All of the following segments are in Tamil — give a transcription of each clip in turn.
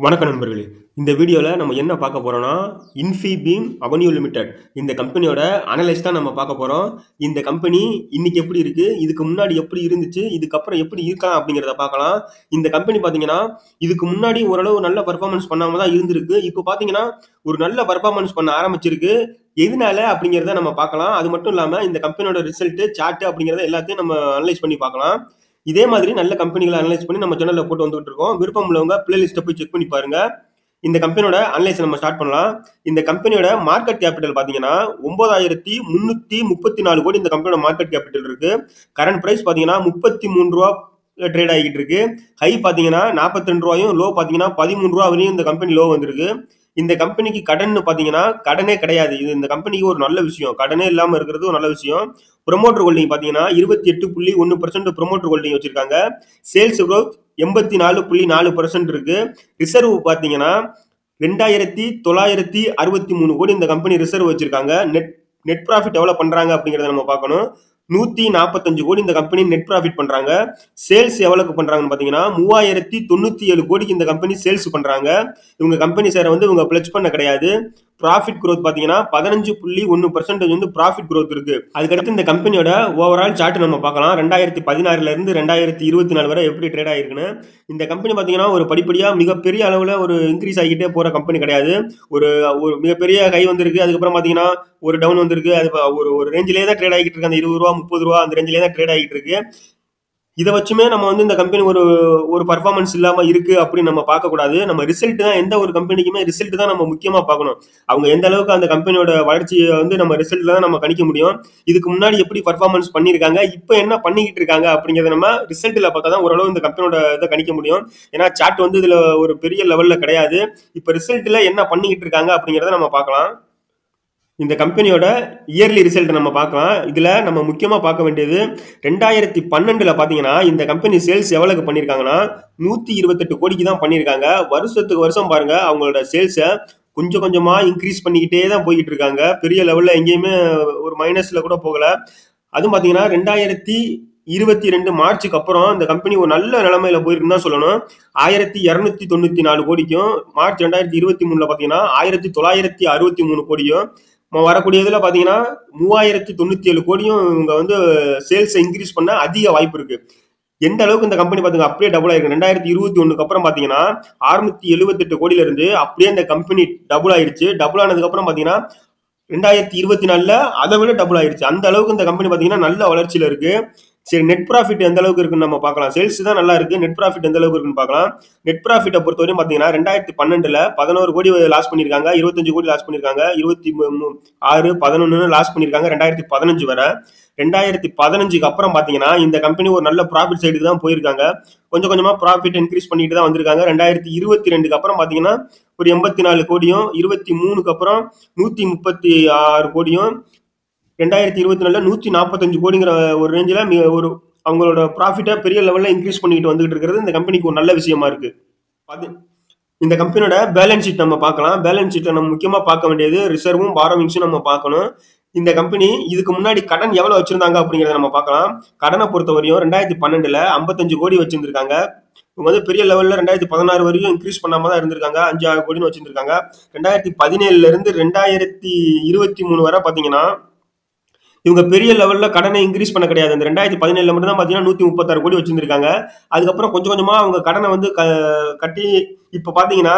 வணக்கம் நண்பர்களே. இந்த வீடியோல நம்ம என்ன பார்க்க போறோம்னா, இன்ஃபிபீம் அவென்யூ லிமிடெட் இந்த கம்பெனியோட அனலைஸ் தான் நம்ம பார்க்க போறோம். இந்த கம்பெனி இன்னைக்கு எப்படி இருக்கு? இதுக்கு முன்னாடி எப்படி இருந்துச்சு? இதுக்கப்புறம் எப்படி இருக்கலாம் அப்படிங்கிறத பார்க்கலாம். இந்த கம்பெனி பார்த்தீங்கன்னா, இதுக்கு முன்னாடி ஓரளவு நல்ல பெர்ஃபார்மன்ஸ் பண்ணாம தான் இருந்திருக்கு. இப்போ பார்த்தீங்கன்னா, ஒரு நல்ல பெர்ஃபார்மன்ஸ் பண்ண ஆரம்பிச்சிருக்கு. எதனால அப்படிங்கிறத நம்ம பார்க்கலாம். அது மட்டும் இல்லாம இந்த கம்பெனியோட ரிசல்ட், சார்ட் அப்படிங்கிறத எல்லாத்தையும் நம்ம அனலைஸ் பண்ணி பார்க்கலாம். இதே மாதிரி நல்ல கம்பெனிகளை அனலைஸ் பண்ணி நம்ம சேனல்ல போட்டு வந்துட்டு இருக்கோம். விருப்பம் உள்ளவங்க பிளேலிஸ்ட்டை போய் செக் பண்ணி பாருங்க. இந்த கம்பெனியோட அனலைஸ் நம்ம ஸ்டார்ட் பண்ணலாம். இந்த கம்பெனியோட மார்க்கெட் கேபிட்டல் பாத்தீங்கன்னா 9334 கோடி இந்த கம்பெனியோட மார்க்கெட் கேபிட்டல் இருக்கு. கரண்ட் பிரைஸ் பாத்தீங்கன்னா 33 ரூபா ட்ரேட் ஆகிட்டு இருக்கு. ஹை பாத்தீங்கன்னா 42 ரூபாயும், லோ பாத்தீங்கன்னா 13 ரூபா வரையும் இந்த கம்பெனி லோ வந்திருக்கு. இந்த கம்பெனிக்கு கடன் பாத்தீங்கன்னா கடனே கிடையாது. இது இந்த கம்பெனிக்கு ஒரு நல்ல விஷயம். கடனே இல்லாம இருக்கிறது ஒரு நல்ல விஷயம். ப்ரொமோட்டர் ஹோல்டிங் பாத்தீங்கன்னா 28.1% ப்ரொமோட்டர் ஹோல்டிங் வச்சிருக்காங்க. சேல்ஸ் growth 84.4% இருக்கு. ரிசர்வ் பாத்தீங்கன்னா 2963 கோடி இந்த கம்பெனி ரிசர்வ் வச்சிருக்காங்க. நெட் ப்ராஃபிட் எவ்வளவு பண்றாங்க அப்படிங்கறத நம்ம பார்க்கணும். 145 கோடி இந்த கம்பெனி நெட் ப்ராஃபிட் பண்றாங்க. சேல்ஸ் எவ்வளவுக்கு பண்றாங்கன்னு பாத்தீங்கன்னா 3097 கோடிக்கு இந்த கம்பெனி சேல்ஸ் பண்றாங்க. இவங்க கம்பெனி ஷேரை வந்து இவங்க பிளட்ஜ் பண்ண கிடையாது. ப்ராஃபிட் growth பாத்தீங்கன்னா 15.1% வந்து ப்ராஃபிட் growth இருக்கு. அதுக்கடுத்து இந்த கம்பெனியோட ஓவரால் சார்ட் நம்ம பார்க்கலாம். 2016 இருந்து 2024 வரை எப்படி ட்ரேட் ஆயிருக்குன்னு. இந்த கம்பெனி பாத்தீங்கன்னா ஒரு படிப்படியா மிகப்பெரிய அளவுல ஒரு இன்க்ரீஸ் ஆகிட்டே போற கம்பெனி கிடையாது. ஒரு ஒரு மிகப்பெரிய ஹை வந்திருக்கு. அதுக்கப்புறம் பாத்தீங்கன்னா ஒரு டவுன் வந்திருக்கு. அது ஒரு ரேஞ்சிலே தான் ட்ரேட் ஆகிட்டு இருக்கு. அந்த 20 ரூபா 30 ரூபா அந்த ரேஞ்சிலே தான் ட்ரேட் ஆகிட்டு இருக்கு. இதை வச்சுமே நம்ம வந்து இந்த கம்பெனி ஒரு பர்ஃபார்மன்ஸ் இல்லாம இருக்கு அப்படின்னு நம்ம பார்க்க கூடாது. நம்ம ரிசல்ட் தான், எந்த ஒரு கம்பெனிக்குமே ரிசல்ட் தான் நம்ம முக்கியமா பார்க்கணும். அவங்க எந்த அளவுக்கு அந்த கம்பெனியோட வளர்ச்சியை வந்து நம்ம ரிசல்ட்ல தான் நம்ம கணிக்க முடியும். இதுக்கு முன்னாடி எப்படி பர்ஃபார்மன்ஸ் பண்ணியிருக்காங்க, இப்போ என்ன பண்ணிக்கிட்டு இருக்காங்க அப்படிங்கறத நம்ம ரிசல்ட்ல பார்த்தா தான் ஓரளவு இந்த கம்பெனியோட இதை கணிக்க முடியும். ஏன்னா சார்ட் வந்து இதுல ஒரு பெரிய லெவல்ல கிடையாது. இப்போ ரிசல்ட்ல என்ன பண்ணிக்கிட்டு இருக்காங்க அப்படிங்கறத நம்ம பார்க்கலாம். இந்த கம்பெனியோட இயர்லி ரிசல்ட் நம்ம பார்க்கலாம். இதுல நம்ம முக்கியமா பார்க்க வேண்டியது 2012 பாத்தீங்கன்னா இந்த கம்பெனி சேல்ஸ் எவ்வளவுக்கு பண்ணிருக்காங்கன்னா 128 கோடிக்கு தான் பண்ணிருக்காங்க. வருஷத்துக்கு வருஷம் பாருங்க அவங்களோட சேல்ஸை கொஞ்சம் கொஞ்சமா இன்க்ரீஸ் பண்ணிக்கிட்டே தான் போய்கிட்டு இருக்காங்க. பெரிய லெவல்ல எங்கேயுமே ஒரு மைனஸ்ல கூட போகல. அதுவும் பாத்தீங்கன்னா 2022 மார்ச்சுக்கு அப்புறம் இந்த கம்பெனி ஒரு நல்ல நிலைமையில போயிருக்குன்னு தான் சொல்லணும். 1294 கோடிக்கும், மார்ச் 2023 பாத்தீங்கன்னா 1963 கோடியும், வரக்கூடியதுல பாத்தீங்கன்னா 3097 கோடியும் இவங்க வந்து சேல்ஸ் இன்க்ரீஸ் பண்ண அதிக வாய்ப்பு இருக்கு. எந்த அளவுக்கு இந்த கம்பெனி பாத்தீங்க அப்படியே டபுள் ஆயிருக்கு. 2021 அப்புறம் பாத்தீங்கன்னா 678 கோடியில இருந்து அப்படியே இந்த கம்பெனி டபுள் ஆயிருச்சு. டபுள் ஆனதுக்கு அப்புறம் பாத்தீங்கன்னா 2024 அதை விட டபுள் ஆயிருச்சு. அந்த அளவுக்கு இந்த கம்பெனி பாத்தீங்கன்னா நல்ல வளர்ச்சியில இருக்கு. சரி, நெட் ப்ராஃபிட் எந்த அளவுக்கு இருக்குன்னு நம்ம பார்க்கலாம். சேல்ஸ் தான் நல்லா இருக்கு. நெட் ப்ராஃபிட் எந்த அளவுக்கு இருக்குன்னு பார்க்கலாம். நெட் ப்ராஃபிட்டை பொறுத்தவரையும் பாத்தீங்கன்னா 2012 11 கோடி லாஸ் பண்ணிருக்காங்க. 25 கோடி லாஸ் பண்ணிருக்காங்க. 26 11 லாஸ் பண்ணிருக்காங்க. 2015 வரை. 2015க்கு அப்புறம் பாத்தீங்கன்னா இந்த கம்பெனி ஒரு நல்ல ப்ராஃபிட் சைடுக்கு தான் போயிருக்காங்க. கொஞ்சம் கொஞ்சமா ப்ராஃபிட் இன்க்ரீஸ் பண்ணிட்டு தான் வந்திருக்காங்க. 2022க்கு அப்புறம் பாத்தீங்கன்னா ஒரு 84 கோடியும், 23க்கு அப்புறம் 136 கோடியும், 2024 145 கோடிங்கிற ஒரு ரேஞ்சில் ஒரு அவங்களோட ப்ராஃபிட்டை பெரிய லெவல்ல இன்க்ரீஸ் பண்ணிட்டு வந்துகிட்டு இருக்கிறது இந்த கம்பெனிக்கு ஒரு நல்ல விஷயமா இருக்கு. இந்த கம்பெனியோட பேலன்ஸ் ஷீட் நம்ம பார்க்கலாம். பேலன்ஸ் ஷீட்டை நம்ம முக்கியமா பார்க்க வேண்டியது ரிசர்வும் பாரோவிங்ஸும் நம்ம பார்க்கணும். இந்த கம்பெனி இதுக்கு முன்னாடி கடன் எவ்வளவு வச்சிருந்தாங்க அப்படிங்கறத நம்ம பார்க்கலாம். கடனை பொறுத்தவரையும் 2012 55 கோடி வச்சிருந்திருக்காங்க. இவங்க வந்து பெரிய லெவல்ல 2016 வரையும் இன்க்ரீஸ் பண்ணாம தான் இருந்திருக்காங்க. 5-6 கோடின்னு வச்சிருந்திருக்காங்க. 2017 இருந்து 2023 வரை பாத்தீங்கன்னா இவங்க பெரிய லெவல்ல கடனை இன்க்ரீஸ் பண்ண கிடையாது. இந்த 2017 மட்டும் தான் பாத்தீங்கன்னா 136 கோடி வச்சிருந்திருக்காங்க. அதுக்கப்புறம் கொஞ்சம் கொஞ்சமா அவங்க கடனை வந்து கட்டி இப்ப பாத்தீங்கன்னா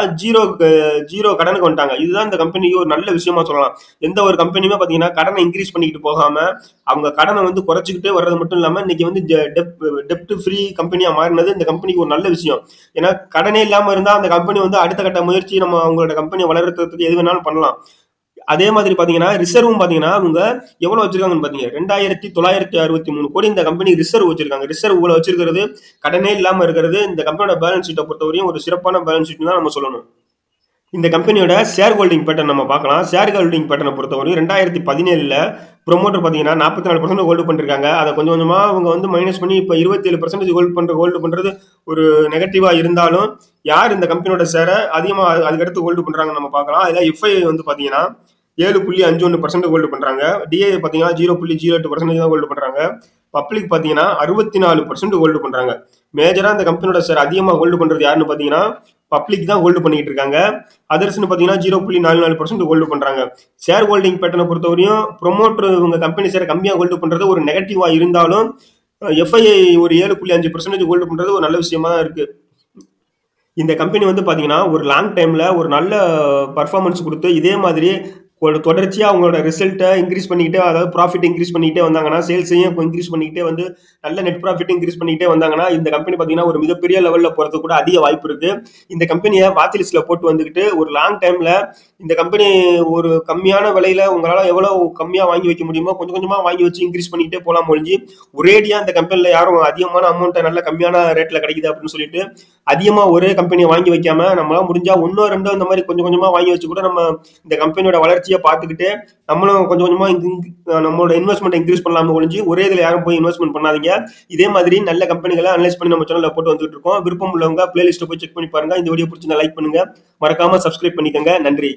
ஜீரோ கடனுக்கு வந்துட்டாங்க. இதுதான் இந்த கம்பெனிக்கு ஒரு நல்ல விஷயமா சொல்லலாம். எந்த ஒரு கம்பெனியுமே பாத்தீங்கன்னா கடனை இன்க்ரீஸ் பண்ணிக்கிட்டு போகாம அவங்க கடனை வந்து குறைச்சிக்கிட்டே வர்றது மட்டும் இல்லாம இன்னைக்கு வந்து டெப்ட் ஃப்ரீ கம்பெனியா மாறினது இந்த கம்பெனிக்கு ஒரு நல்ல விஷயம். ஏன்னா கடனே இல்லாம இருந்தா அந்த கம்பெனி வந்து அடுத்த கட்ட முயற்சி நம்ம அவங்களோட கம்பெனியை வளர்றதுக்கு எது வேணாலும் பண்ணலாம். அதே மாதிரி பாத்தீங்கன்னா ரிசர்வும் பாத்தீங்கன்னா அவங்க எவ்வளவு வச்சிருக்காங்கன்னு பாத்தீங்க 2963 கோடி இந்த கம்பெனி ரிசர்வ் வச்சிருக்காங்க. ரிசர்வ் இவ்வளவு வச்சிருக்கிறது, கடனே இல்லாம இருக்கிறது இந்த கம்பெனியோட பேலன்ஸ் ஷீட்டை பொறுத்தவரையும் ஒரு சிறப்பான பேலன்ஸ் ஷீட் தான் நம்ம சொல்லணும். இந்த கம்பெனியோட ஷேர் ஹோல்டிங் பேட்டர்ன் நம்ம பார்க்கலாம். ஷேர் ஹோல்டிங் பேட்டர்னை பொறுத்தவரையும் 2017 ப்ரொமோட்டர் பாத்தீங்கன்னா 44% ஹோல்டு பண்ணிருக்காங்க. அதை கொஞ்சம் கொஞ்சமா அவங்க வந்து மைனஸ் பண்ணி இப்ப 27% ஹோல்டு பண்றது ஒரு நெகட்டிவா இருந்தாலும் யார் இந்த கம்பெனியோட ஷேரை அதிகமா அதுக்கடுத்து ஹோல்டு பண்றாங்கன்னு நம்ம பார்க்கலாம். அதுல எஃப்ஐ வந்து பாத்தீங்கன்னா 7.51% ஹோல்டு பண்றாங்க. டிஏ பாத்தீங்கன்னா 0.08% தான் ஹோல்டு பண்றாங்க. பப்ளிக் பாத்தீங்கன்னா 64% ஹோல்டு பண்றாங்க. மேஜரா இந்த கம்பெனியோட ஷேர் அதிகமா ஹோல்டு பண்றது யாருன்னு பாத்தீங்கன்னா பப்ளிக் தான் ஹோல்டு பண்ணிட்டு இருக்காங்க. அதர்ஸ்னு பாத்தீங்கன்னா 0.44% ஹோல்டு பண்றாங்க. ஷேர் ஹோல்டிங் பேட்டர்னை பொறுத்தவரையும் ப்ரொமோட்டர் இவங்க கம்பெனி ஷேர் கம்மியா ஹோல்டு பண்றது ஒரு நெகட்டிவா இருந்தாலும் எஃப்ஐஐ ஒரு 7.5% ஹோல்டு பண்றது ஒரு நல்ல விஷயமா தான் இருக்கு. இந்த கம்பெனி வந்து பாத்தீங்கன்னா ஒரு லாங் டைம்ல ஒரு நல்ல பர்ஃபார்மன்ஸ் கொடுத்து இதே மாதிரி ஒரு தொடர்ச்சியா அவங்களோட ரிசல்ட்டை இன்க்ரீஸ் பண்ணிக்கிட்டே, அதாவது ப்ராஃபிட் இன்க்ரீஸ் பண்ணிக்கிட்டே வந்தாங்கன்னா, சேல்ஸையும் இன்க்ரீஸ் பண்ணிக்கிட்டே வந்து நல்ல நெட் ப்ராஃபிட் இன்க்ரீஸ் பண்ணிக்கிட்டே வந்தாங்கன்னா இந்த கம்பெனி பாத்தீங்கன்னா ஒரு மிகப்பெரிய லெவல்ல போறது கூட அதிக வாய்ப்பு இருக்கு. இந்த கம்பெனியை வாட்ச் லிஸ்ட்ல போட்டு வந்துகிட்டு ஒரு லாங் டைம்ல இந்த கம்பெனி ஒரு கம்மியான விலையில உங்களால எவ்வளவு கம்மியா வாங்கி வைக்க முடியுமோ கொஞ்சம் கொஞ்சமா வாங்கி வச்சு இன்க்ரீஸ் பண்ணிக்கிட்டே போலாம் ஒழிஞ்சு ஒரேடியா இந்த கம்பெனில யாரும் அதிகமான அமௌண்ட்டை நல்ல கம்மியான ரேட்ல கிடைக்குது அப்படின்னு சொல்லிட்டு அதிகமா ஒரே கம்பெனியை வாங்கி வைக்காம நம்மளால முடிஞ்சா ஒன்னோ ரெண்டோ இந்த மாதிரி கொஞ்சம் கொஞ்சமா வாங்கி வச்சு கூட நம்ம இந்த கம்பெனியோட வளர்ச்சியை பார்த்துக்கிட்டு நம்மளும் கொஞ்சம் கொஞ்சமா நம்மளோட இன்வெஸ்ட்மெண்ட் இன்க்ரீஸ் பண்ணலாம ஒழிஞ்சு ஒரே இதுல யாரும் போய் இன்வெஸ்ட்மெண்ட் பண்ணாதீங்க. இதே மாதிரி நல்ல கம்பெனிகளை அனலைஸ் பண்ணி நம்ம சேனல்ல போட்டு வந்துட்டு இருக்கோம். விருப்பம் உள்ளவங்க பிளேலிஸ்ட் போய் செக் பண்ணி பாருங்க. இந்த வீடியோ பிடிச்சிருந்தா லைக் பண்ணுங்க, மறக்காம சப்ஸ்கிரைப் பண்ணிக்கோங்க. நன்றி.